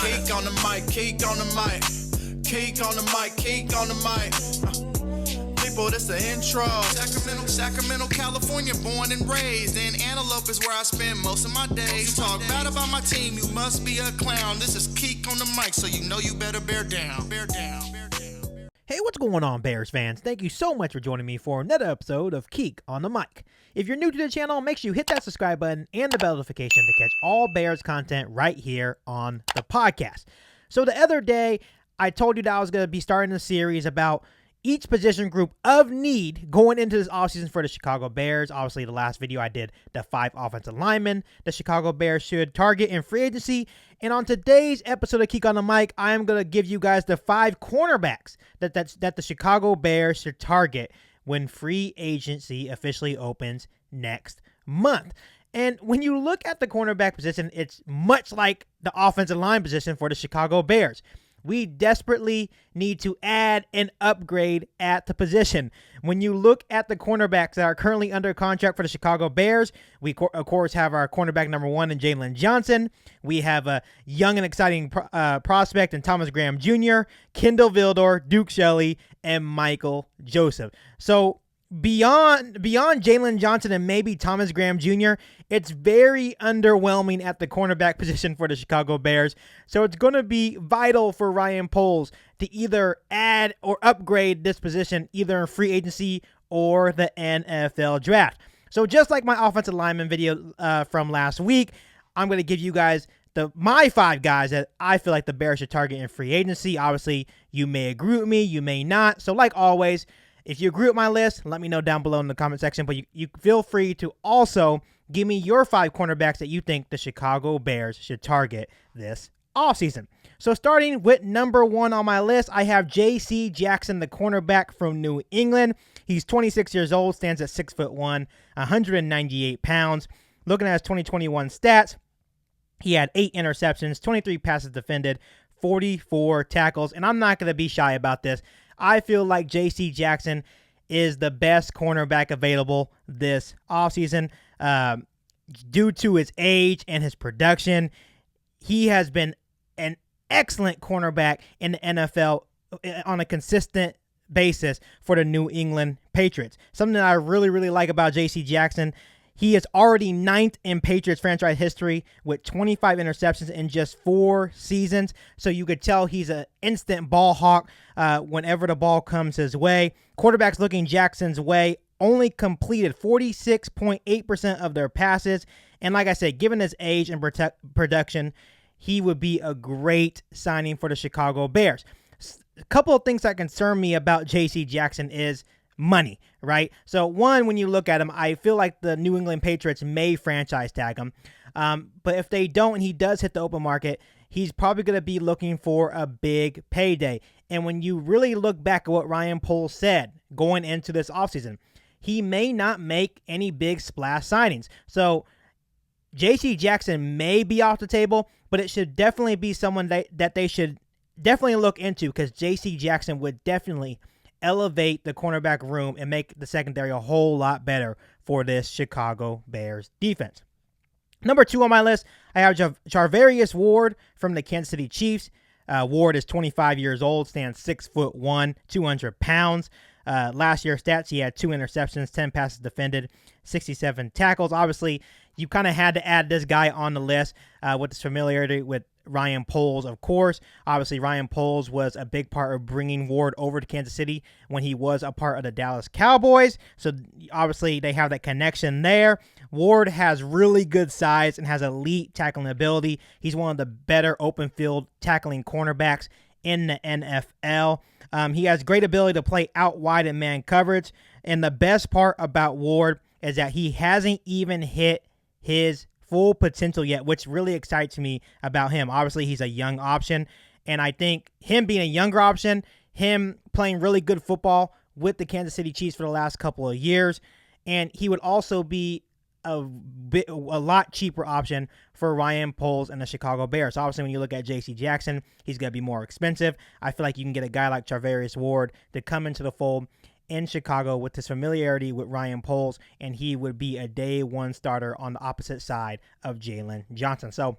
Keek on the mic, Keek on the mic. Keek on the mic, Keek on the mic. People, this the intro. Sacramento, California, born and raised. And Antelope is where I spend most of my days. Talk bad about my team, you must be a clown. This is Keek on the mic, so you know you better bear down. Bear down. Hey, what's going on, Bears fans? Thank you so much for joining me for another episode of Keek on the Mic. If you're new to the channel, make sure you hit that subscribe button and the bell notification to catch all Bears content right here on the podcast. So the other day, I told you that I was going to be starting a series about each position group of need going into this offseason for the Chicago Bears. Obviously, the last video I did the 5 offensive linemen the Chicago Bears should target in free agency. And on today's episode of Keek on the Mic, I am going to give you guys the 5 cornerbacks that the Chicago Bears should target when free agency officially opens next month. And when you look at the cornerback position, it's much like the offensive line position for the Chicago Bears. We desperately need to add and upgrade at the position. When you look at the cornerbacks that are currently under contract for the Chicago Bears, we, of course, have our cornerback number 1 in Jalen Johnson. We have a young and exciting prospect in Thomas Graham Jr., Kendall Vildor, Duke Shelley, and Michael Joseph. So beyond Jalen Johnson and maybe Thomas Graham Jr., it's very underwhelming at the cornerback position for the Chicago Bears. So it's going to be vital for Ryan Poles to either add or upgrade this position either in free agency or the NFL draft. So just like my offensive lineman video from last week, I'm going to give you guys my 5 guys that I feel like the Bears should target in free agency. Obviously, you may agree with me, you may not. So like always, if you agree with my list, let me know down below in the comment section. But you feel free to also give me your 5 cornerbacks that you think the Chicago Bears should target this offseason. So starting with number 1 on my list, I have J.C. Jackson, the cornerback from New England. He's 26 years old, stands at 6'1", 198 pounds. Looking at his 2021 stats, he had 8 interceptions, 23 passes defended, 44 tackles. And I'm not going to be shy about this. I feel like J.C. Jackson is the best cornerback available this offseason. Due to his age and his production, he has been an excellent cornerback in the NFL on a consistent basis for the New England Patriots. Something that I really, really like about J.C. Jackson, he is already 9th in Patriots franchise history with 25 interceptions in just 4 seasons. So you could tell he's an instant ball hawk whenever the ball comes his way. Quarterbacks looking Jackson's way only completed 46.8% of their passes. And like I said, given his age and production, he would be a great signing for the Chicago Bears. A couple of things that concern me about J.C. Jackson is money, right? So one, when you look at him, I feel like the New England Patriots may franchise tag him. But if they don't, and he does hit the open market, he's probably going to be looking for a big payday. And when you really look back at what Ryan Poles said going into this offseason, he may not make any big splash signings. So J.C. Jackson may be off the table, but it should definitely be someone that they should definitely look into, because J.C. Jackson would definitely elevate the cornerback room and make the secondary a whole lot better for this Chicago Bears defense. Number 2 on my list, I have Charvarius Ward from the Kansas City Chiefs. Ward is 25 years old, stands 6'1", 200 pounds. Last year's stats, he had 2 interceptions, 10 passes defended, 67 tackles. Obviously, you kind of had to add this guy on the list with his familiarity with Ryan Poles, of course. Obviously, Ryan Poles was a big part of bringing Ward over to Kansas City when he was a part of the Dallas Cowboys. So, obviously, they have that connection there. Ward has really good size and has elite tackling ability. He's one of the better open field tackling cornerbacks in the NFL. He has great ability to play out wide in man coverage. And the best part about Ward is that he hasn't even hit his full potential yet, which really excites me about him. Obviously, he's a young option, and I think him being a younger option, him playing really good football with the Kansas City Chiefs for the last couple of years, and he would also be a lot cheaper option for Ryan Poles and the Chicago Bears. Obviously, when you look at J.C. Jackson, he's going to be more expensive. I feel like you can get a guy like Charvarius Ward to come into the fold in Chicago with his familiarity with Ryan Poles, and he would be a day one starter on the opposite side of Jalen Johnson. So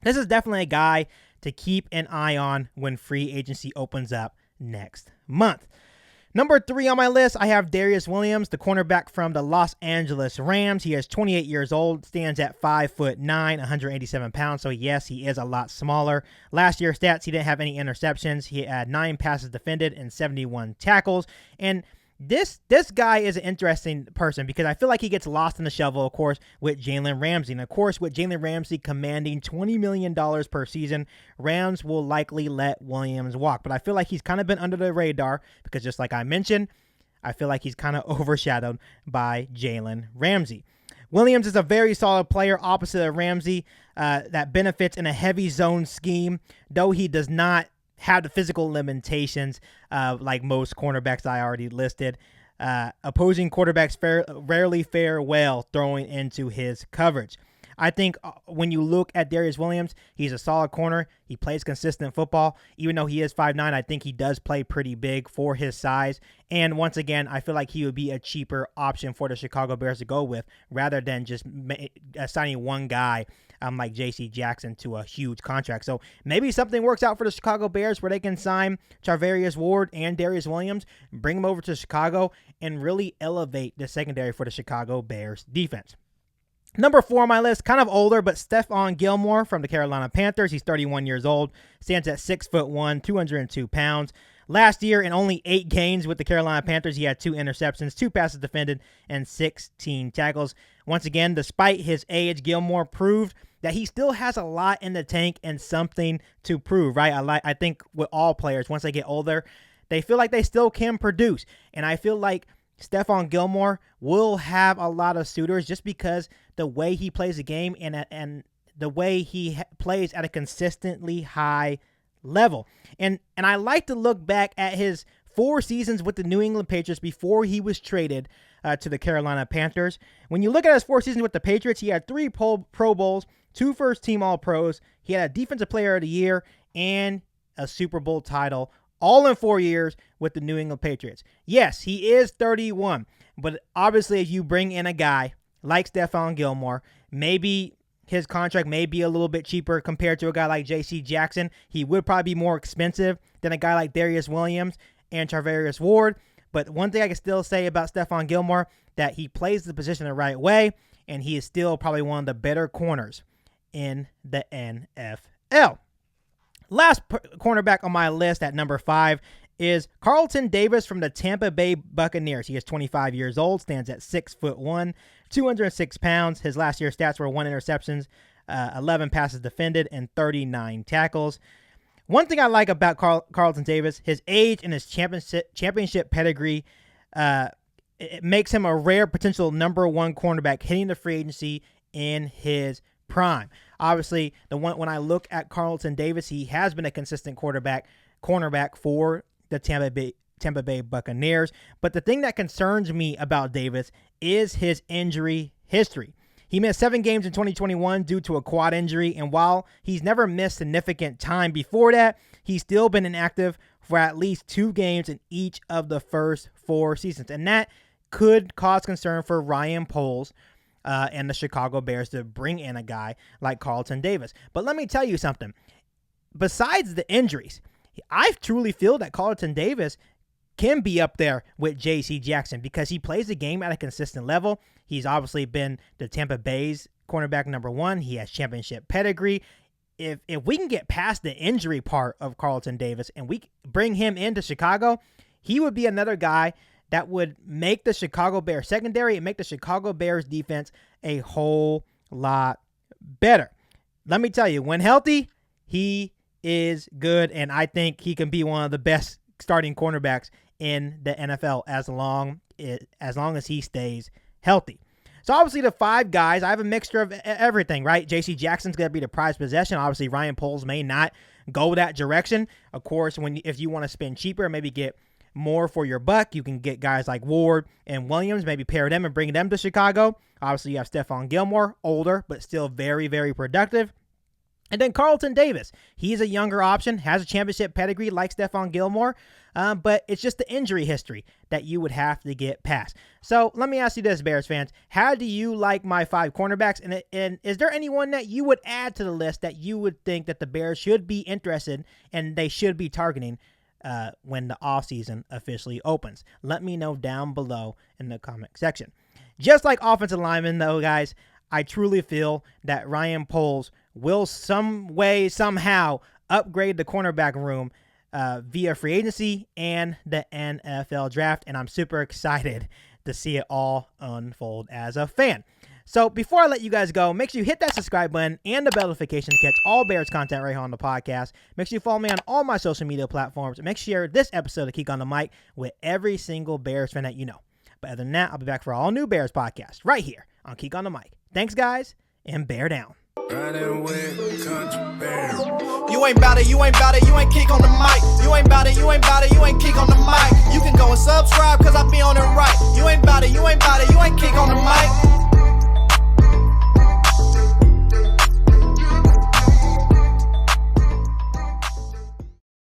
this is definitely a guy to keep an eye on when free agency opens up next month. Number 3 on my list, I have Darius Williams, the cornerback from the Los Angeles Rams. He is 28 years old, stands at 5'9", 187 pounds. So yes, he is a lot smaller. Last year's stats, he didn't have any interceptions. He had 9 passes defended and 71 tackles. And this guy is an interesting person because I feel like he gets lost in the shuffle, of course, with Jalen Ramsey. And of course, with Jalen Ramsey commanding $20 million per season, Rams will likely let Williams walk. But I feel like he's kind of been under the radar because just like I mentioned, I feel like he's kind of overshadowed by Jalen Ramsey. Williams is a very solid player opposite of Ramsey that benefits in a heavy zone scheme, though he does not have the physical limitations like most cornerbacks I already listed. Opposing quarterbacks rarely fare well throwing into his coverage. I think when you look at Darius Williams, he's a solid corner. He plays consistent football. Even though he is 5'9", I think he does play pretty big for his size. And once again, I feel like he would be a cheaper option for the Chicago Bears to go with rather than just signing one guy like J.C. Jackson to a huge contract. So maybe something works out for the Chicago Bears where they can sign Charvarius Ward and Darius Williams, bring them over to Chicago, and really elevate the secondary for the Chicago Bears defense. Number 4 on my list, kind of older, but Stephan Gilmore from the Carolina Panthers. He's 31 years old, stands at 6'1", 202 pounds. Last year, in only 8 games with the Carolina Panthers, he had 2 interceptions, 2 passes defended, and 16 tackles. Once again, despite his age, Gilmore proved that he still has a lot in the tank and something to prove, right? I think with all players, once they get older, they feel like they still can produce. And I feel like Stephan Gilmore will have a lot of suitors just because the way he plays the game and the way he plays at a consistently high level. And I like to look back at his 4 seasons with the New England Patriots before he was traded to the Carolina Panthers. When you look at his 4 seasons with the Patriots, he had 3 Pro Bowls, 2 first-team All-Pros. He had a Defensive Player of the Year and a Super Bowl title, all in 4 years with the New England Patriots. Yes, he is 31, but obviously if you bring in a guy like Stephan Gilmore, maybe his contract may be a little bit cheaper compared to a guy like J.C. Jackson. He would probably be more expensive than a guy like Darius Williams and Charvarius Ward. But one thing I can still say about Stephan Gilmore, that he plays the position the right way, and he is still probably one of the better corners in the NFL. Last cornerback on my list at number 5 is Carson Davis from the Tampa Bay Buccaneers. He is 25 years old, stands at 6'1", 206 pounds. His last year's stats were 1 interceptions, 11 passes defended, and 39 tackles. One thing I like about Carson Davis, his age and his championship pedigree, it makes him a rare potential number 1 cornerback hitting the free agency in his prime. Obviously, when I look at Carson Davis, he has been a consistent cornerback for the Tampa Bay Buccaneers. But the thing that concerns me about Davis is his injury history. He missed 7 games in 2021 due to a quad injury, and while he's never missed significant time before that, he's still been inactive for at least 2 games in each of the first 4 seasons. And that could cause concern for Ryan Poles and the Chicago Bears to bring in a guy like Carson Davis. But let me tell you something. Besides the injuries, I truly feel that Carson Davis can be up there with J.C. Jackson because he plays the game at a consistent level. He's obviously been the Tampa Bay's cornerback number 1. He has championship pedigree. If we can get past the injury part of Carson Davis and we bring him into Chicago, he would be another guy that would make the Chicago Bears secondary and make the Chicago Bears defense a whole lot better. Let me tell you, when healthy, he is good, and I think he can be one of the best starting cornerbacks in the NFL as long as he stays healthy. So obviously the 5 guys, I have a mixture of everything, right? J.C. Jackson's going to be the prized possession. Obviously Ryan Poles may not go that direction. Of course, if you want to spend cheaper, maybe get more for your buck, you can get guys like Ward and Williams, maybe pair them and bring them to Chicago. Obviously you have Stephan Gilmore, older, but still very, very productive. And then Carlton Davis, he's a younger option, has a championship pedigree like Stephan Gilmore, but it's just the injury history that you would have to get past. So let me ask you this, Bears fans. How do you like my 5 cornerbacks? And is there anyone that you would add to the list that you would think that the Bears should be interested and they should be targeting when the offseason officially opens? Let me know down below in the comment section. Just like offensive linemen, though, guys, I truly feel that Ryan Poles will some way, somehow upgrade the cornerback room via free agency and the NFL draft, and I'm super excited to see it all unfold as a fan. So before I let you guys go, make sure you hit that subscribe button and the bell notification to catch all Bears content right here on the podcast. Make sure you follow me on all my social media platforms. Make sure you share this episode of Keek on the Mic with every single Bears fan that you know. But other than that, I'll be back for all new Bears podcast right here on Keek on the Mic. Thanks, guys, and bear down. Riding with country bear. You ain't bout it, you ain't bout it, you ain't Keek on the mic. You ain't bout it, you ain't bout it, you ain't Keek on the mic. You can go and subscribe cause I be on it right. You ain't bout it, you ain't bout it, you ain't Keek on the mic.